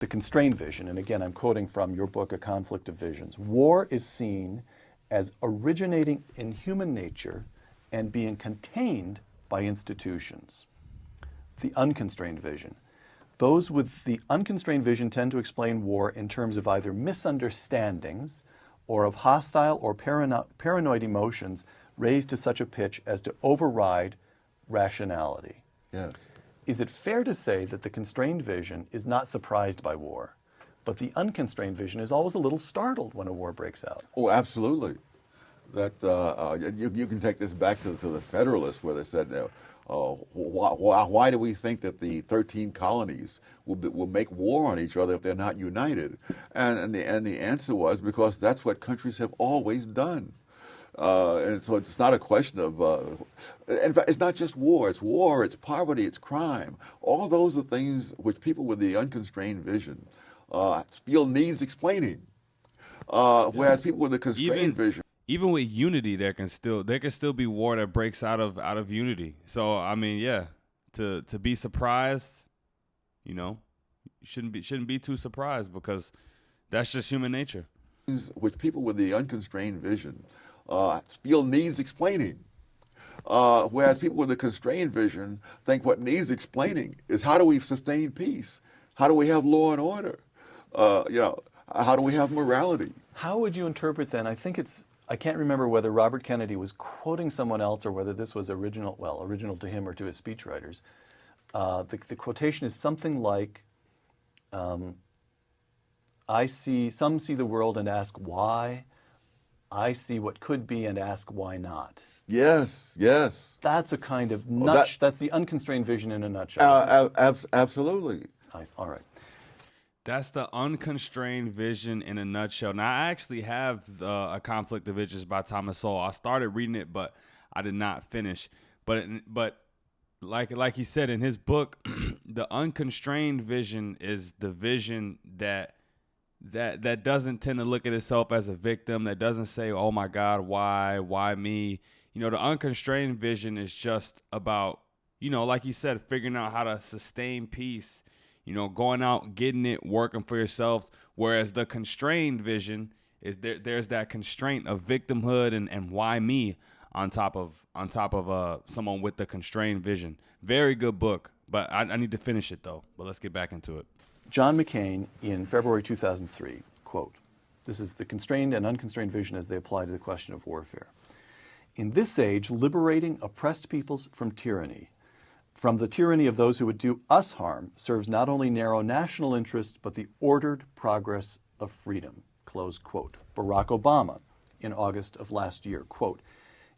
The constrained vision, and again, I'm quoting from your book, A Conflict of Visions. War is seen as originating in human nature and being contained by institutions. The unconstrained vision. Those with the unconstrained vision tend to explain war in terms of either misunderstandings or of hostile or paranoid emotions raised to such a pitch as to override rationality. Yes. Is it fair to say that the constrained vision is not surprised by war, but the unconstrained vision is always a little startled when a war breaks out? Oh, absolutely. That you can take this back to the Federalists, where they said, why do we think that the 13 colonies will make war on each other if they're not united? And the answer was because that's what countries have always done. And so it's not a question of, in fact, it's not just war, it's poverty, it's crime. All those are things which people with the unconstrained vision feel needs explaining. Whereas people with the constrained vision. Even with unity, there can still be war that breaks out of unity. So I mean, yeah, to be surprised, you shouldn't be too surprised, because that's just human nature. Which people with the unconstrained vision feel needs explaining. Whereas people with the constrained vision think what needs explaining is how do we sustain peace? How do we have law and order? How do we have morality? How would you interpret then, I can't remember whether Robert Kennedy was quoting someone else or whether this was original to him or to his speechwriters. The quotation is something like, some see the world and ask why. I see what could be and ask why not. Yes, yes. That's a kind of that's the unconstrained vision in a nutshell. Absolutely. All right. That's the unconstrained vision in a nutshell. Now, I actually have A Conflict of Visions by Thomas Sowell. I started reading it, but I did not finish. But like he said in his book, the unconstrained vision is the vision that doesn't tend to look at itself as a victim, that doesn't say, oh my God, why me? The unconstrained vision is just about, like he said, figuring out how to sustain peace, going out, getting it, working for yourself. Whereas the constrained vision is there's that constraint of victimhood and why me on top of someone with the constrained vision. Very good book, but I need to finish it though. But let's get back into it. John McCain in February 2003, quote, this is the constrained and unconstrained vision as they apply to the question of warfare. In this age, liberating oppressed peoples from tyranny, from the tyranny of those who would do us harm, serves not only narrow national interests, but the ordered progress of freedom, close quote. Barack Obama in August of last year, quote,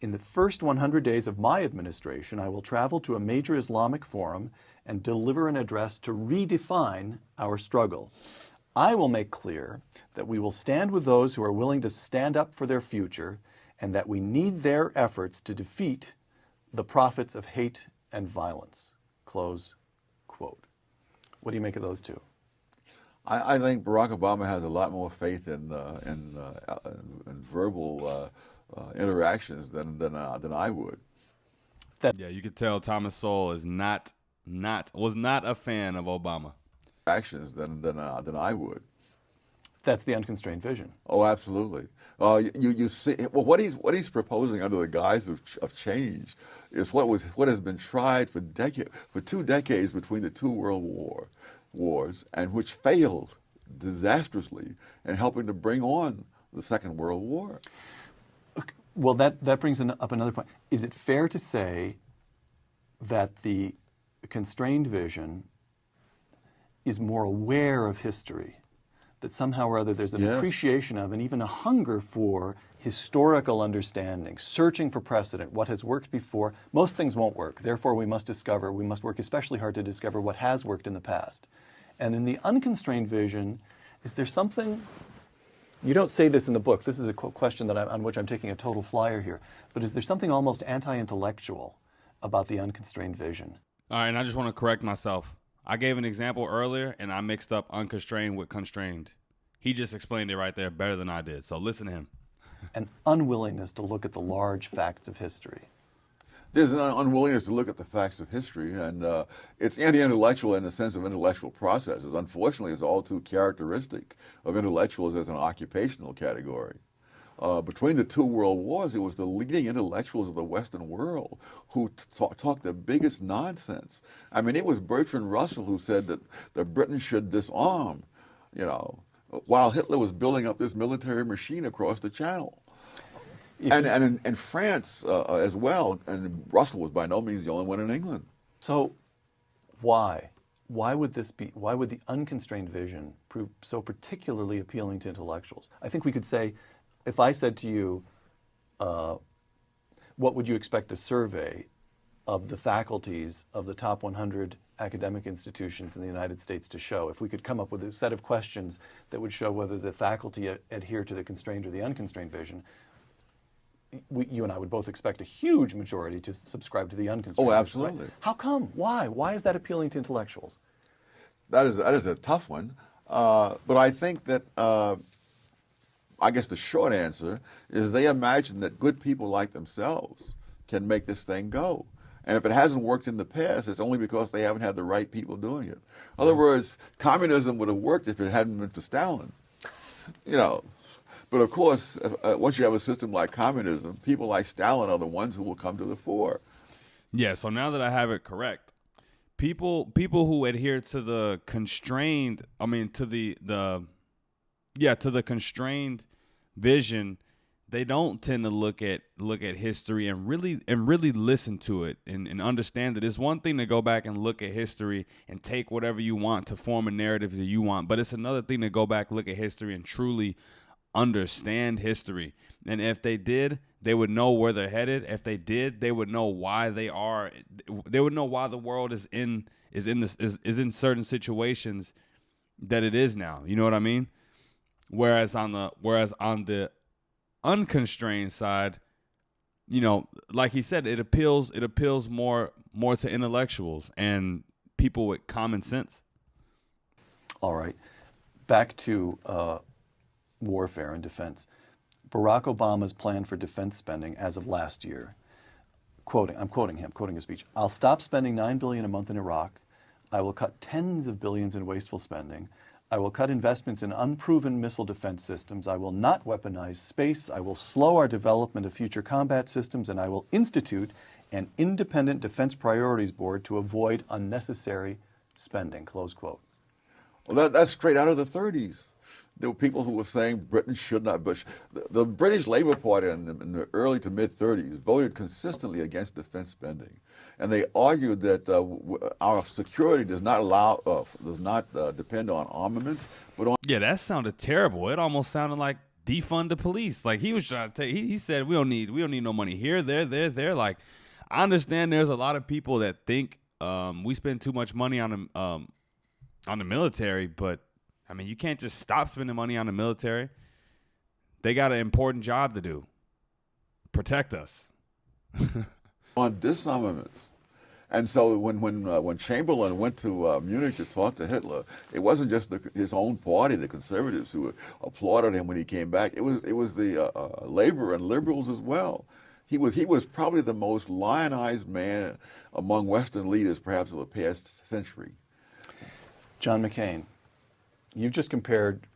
in the first 100 days of my administration, I will travel to a major Islamic forum and deliver an address to redefine our struggle. I will make clear that we will stand with those who are willing to stand up for their future and that we need their efforts to defeat the prophets of hate and violence, close quote. What do you make of those two? I think Barack Obama has a lot more faith in verbal interactions than I would. Yeah, you could tell Thomas Sowell is was not a fan of Obama. Actions than I would. That's the unconstrained vision. Oh, absolutely. You see, well, what he's proposing under the guise of change is what has been tried for 2 decades between the two world wars, and which failed disastrously in helping to bring on the Second World War. Well, that brings up another point. Is it fair to say that the constrained vision is more aware of history? That somehow or other there's an appreciation of and even a hunger for historical understanding, searching for precedent, what has worked before. Most things won't work. Therefore, we must work especially hard to discover what has worked in the past. And in the unconstrained vision, is there something, you don't say this in the book, this is a question that on which I'm taking a total flyer here, but is there something almost anti-intellectual about the unconstrained vision? All right, and I just want to correct myself. I gave an example earlier, and I mixed up unconstrained with constrained. He just explained it right there better than I did, so listen to him. An unwillingness to look at the large facts of history. There's an unwillingness to look at the facts of history, and it's anti-intellectual in the sense of intellectual processes. Unfortunately, it's all too characteristic of intellectuals as an occupational category. Between the two world wars, it was the leading intellectuals of the Western world who talked the biggest nonsense. I mean, it was Bertrand Russell who said that Britain should disarm, you know, while Hitler was building up this military machine across the Channel. And in France as well, and Russell was by no means the only one in England. So why? Why would the unconstrained vision prove so particularly appealing to intellectuals? I think we could say, if I said to you, what would you expect a survey of the faculties of the top 100 academic institutions in the United States to show? If we could come up with a set of questions that would show whether the faculty adhere to the constrained or the unconstrained vision, you and I would both expect a huge majority to subscribe to the unconstrained. Oh, absolutely. Right? How come? Why? Why is that appealing to intellectuals? That is a tough one. But I think that, I guess the short answer is they imagine that good people like themselves can make this thing go. And if it hasn't worked in the past, it's only because they haven't had the right people doing it. In other words, communism would have worked if it hadn't been for Stalin. You know. But of course, once you have a system like communism, people like Stalin are the ones who will come to the fore. Yeah, so now that I have it correct, people who adhere to the constrained, to the constrained vision, they don't tend to look at history and really listen to it and understand it. It's one thing to go back and look at history and take whatever you want to form a narrative that you want, but it's another thing to go back, look at history, and truly understand history. And if they did, they would know where they're headed. If they did, they would know why they would know why the world is in certain situations that it is now. You know what I mean? Whereas on the unconstrained side, you know, like he said, it appeals more to intellectuals and people with common sense. All right. Back to warfare and defense. Barack Obama's plan for defense spending as of last year, I'm quoting his speech, "I'll stop spending $9 billion a month in Iraq. I will cut tens of billions in wasteful spending. I will cut investments in unproven missile defense systems. I will not weaponize space. I will slow our development of future combat systems, and I will institute an independent defense priorities board to avoid unnecessary spending," close quote. Well, that's straight out of the 30s. There were people who were saying Britain should not. The British Labour Party in the early to mid-30s voted consistently against defense spending, and they argued that our security does not depend on armaments, but on. Yeah, that sounded terrible. It almost sounded like defund the police. Like he was trying to take. He said we don't need no money here, there. Like I understand there's a lot of people that think we spend too much money on the military, but I mean, you can't just stop spending money on the military. They got an important job to do. Protect us. On disarmaments. And so when Chamberlain went to Munich to talk to Hitler, it wasn't just his own party, the conservatives, who applauded him when he came back. It was the labor and liberals as well. He was probably the most lionized man among Western leaders, perhaps of the past century. John McCain, you've just compared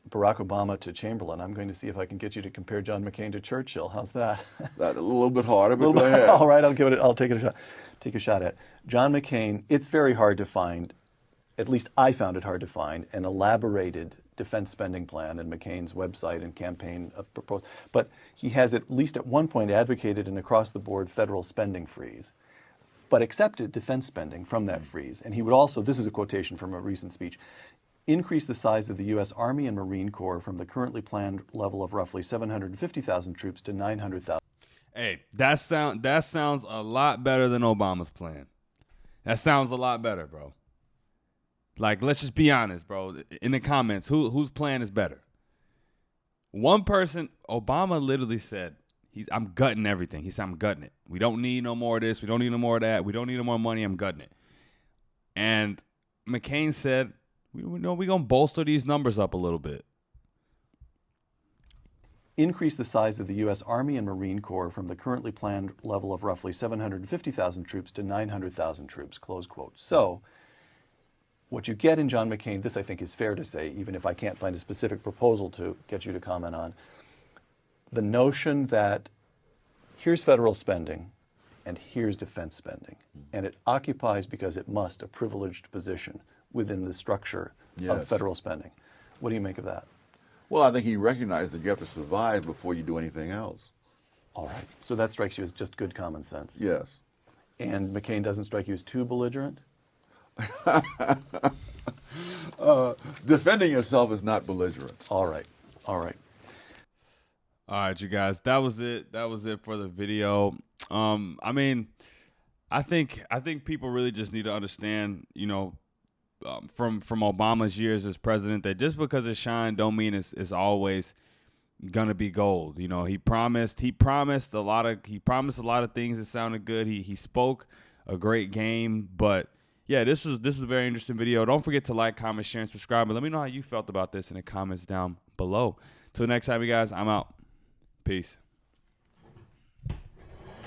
Barack Obama to Chamberlain. I'm going to see if I can get you to compare John McCain to Churchill. How's that? That a little bit harder, but go ahead. All right, I'll take a shot at it. John McCain, it's very hard to find, at least I found it hard to find, an elaborated defense spending plan in McCain's website and campaign proposal. But he has at least at one point advocated an across-the-board federal spending freeze, but accepted defense spending from that freeze. And he would also, this is a quotation from a recent speech, increase the size of the U.S. Army and Marine Corps from the currently planned level of roughly 750,000 troops to 900,000. Hey, that sounds a lot better than Obama's plan. That sounds a lot better, bro. Like, let's just be honest, bro. In the comments, whose plan is better? One person, Obama literally said, I'm gutting everything. He said, I'm gutting it. We don't need no more of this. We don't need no more of that. We don't need no more money. I'm gutting it. And McCain said, we're going to bolster these numbers up a little bit. increase the size of the U.S. Army and Marine Corps from the currently planned level of roughly 750,000 troops to 900,000 troops, close quote. So what you get in John McCain, this I think is fair to say, even if I can't find a specific proposal to get you to comment on, the notion that here's federal spending and here's defense spending. And it occupies, because it must, a privileged position within the structure of federal spending. What do you make of that? Well, I think he recognized that you have to survive before you do anything else. All right. So that strikes you as just good common sense. Yes. And McCain doesn't strike you as too belligerent? Defending yourself is not belligerent. All right. All right. All right, you guys. That was it. That was it for the video. I mean, I think people really just need to understand, you know, from Obama's years as president, that just because it shined don't mean it's always gonna be gold. You know, he promised a lot of things that sounded good. He spoke a great game, but yeah, this was a very interesting video. Don't forget to like, comment, share, and subscribe. But let me know how you felt about this in the comments down below. Till next time, you guys, I'm out. Peace.